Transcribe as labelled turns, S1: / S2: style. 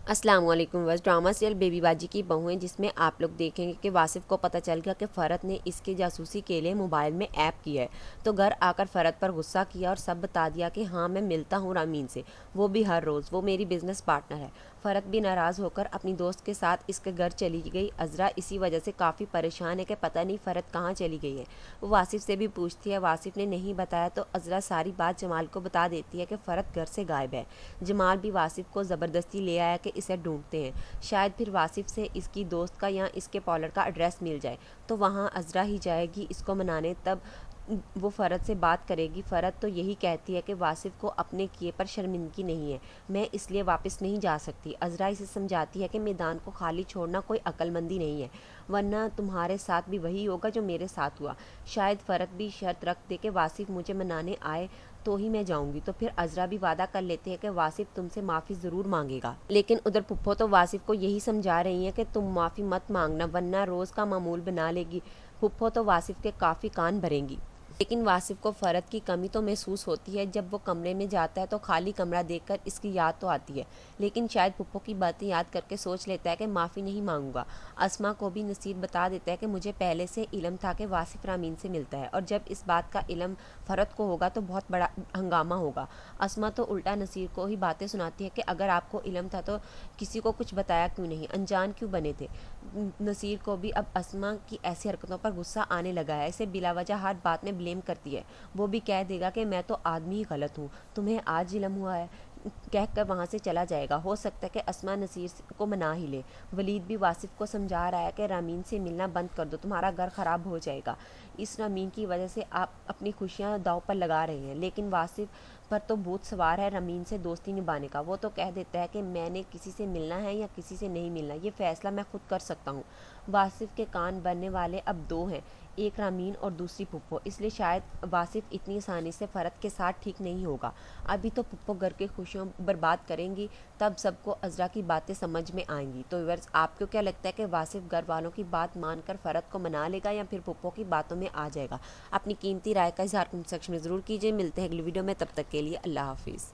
S1: अस्सलाम वालेकुम। बस ड्रामा सीरियल बेबीबाजी की बहुएं जिसमें आप लोग देखेंगे कि वासिफ को पता चल गया कि फ़रत ने इसके जासूसी के लिए मोबाइल में ऐप किया है, तो घर आकर फ़रत पर गुस्सा किया और सब बता दिया कि हाँ मैं मिलता हूँ रामीन से, वो भी हर रोज़, वो मेरी बिज़नेस पार्टनर है। फ़रत भी नाराज़ होकर अपनी दोस्त के साथ इसके घर चली गई। अज़रा इसी वजह से काफ़ी परेशान है कि पता नहीं फ़रत कहाँ चली गई है। वो वासिफ से भी पूछती है, वासिफ ने नहीं बताया तो अज़रा सारी बात जमाल को बता देती है कि फ़रत घर से गायब है। जमाल भी वासिफ को ज़बरदस्ती ले आया कि इसे ढूंढते हैं, शायद फिर वासिफ से इसकी दोस्त का या इसके पार्लर का एड्रेस मिल जाए तो वहाँ अज़रा ही जाएगी इसको मनाने। तब वो फ़रत से बात करेगी। फ़रत तो यही कहती है कि वासिफ को अपने किए पर शर्मिंदगी नहीं है, मैं इसलिए वापस नहीं जा सकती। अज़रा इसे समझाती है कि मैदान को खाली छोड़ना कोई अक्लमंदी नहीं है, वरना तुम्हारे साथ भी वही होगा जो मेरे साथ हुआ। शायद फ़रत भी शर्त रख दे कि वासिफ मुझे मनाने आए तो ही मैं जाऊंगी। तो फिर अज़रा भी वादा कर लेते हैं कि वासिफ तुमसे माफ़ी ज़रूर मांगेगा। लेकिन उधर पुप्पो तो वासिफ को यही समझा रही हैं कि तुम माफ़ी मत मांगना वरना रोज़ का मामूल बना लेगी। पुप्पो तो वासिफ के काफ़ी कान भरेंगी। लेकिन वासिफ को फ़रत की कमी तो महसूस होती है। जब वो कमरे में जाता है तो खाली कमरा देखकर इसकी याद तो आती है, लेकिन शायद पुप्पो की बातें याद करके सोच लेता है कि माफ़ी नहीं मांगूंगा। अस्मा को भी नसीर बता देता है कि मुझे पहले से इल्म था कि वासिफ रामीन से मिलता है, और जब इस बात का इल्म फ़रत को होगा तो बहुत बड़ा हंगामा होगा। अस्मा तो उल्टा नसीर को ही बातें सुनाती है कि अगर आपको इल्म था तो किसी को कुछ बताया क्यों नहीं, अनजान क्यों बने थे। नसीर को भी अब अस्मा की ऐसी हरकतों पर गुस्सा आने लगा है, इसे बिलावजह हर बात में ब्लेम करती है। वो भी कह देगा कि मैं तो आदमी ही गलत हूँ, तुम्हें आज इल्म हुआ है, कहकर वहाँ से चला जाएगा। हो सकता है कि अस्मा नसीर को मना ही ले। वलीद भी वासिफ को समझा रहा है कि रामीन से मिलना बंद कर दो, तुम्हारा घर ख़राब हो जाएगा। इस रामीन की वजह से आप अपनी खुशियाँ दाव पर लगा रहे हैं। लेकिन वासिफ पर तो भूत सवार है रामीन से दोस्ती निभाने का। वो तो कह देता है कि मैंने किसी से मिलना है या किसी से नहीं मिलना, ये फ़ैसला मैं खुद कर सकता हूँ। वासिफ के कान बनने वाले अब दो हैं, एक रामीन और दूसरी पुप्पो, इसलिए शायद वासिफ इतनी आसानी से फ़रत के साथ ठीक नहीं होगा। अभी तो पुप्पो घर की खुशियों बर्बाद करेंगी, तब सबको अज़रा की बातें समझ में आएंगी। तो व्यूअर्स, आपको क्या लगता है कि वासिफ घर वालों की बात मानकर फ़रत को मना लेगा या फिर पुप्पो की बातों में आ जाएगा? अपनी कीमती राय का इज़हार कमेंट सेक्शन में ज़रूर कीजिए। मिलते हैं अगली वीडियो में, तब तक के लिए अल्लाह हाफिज़।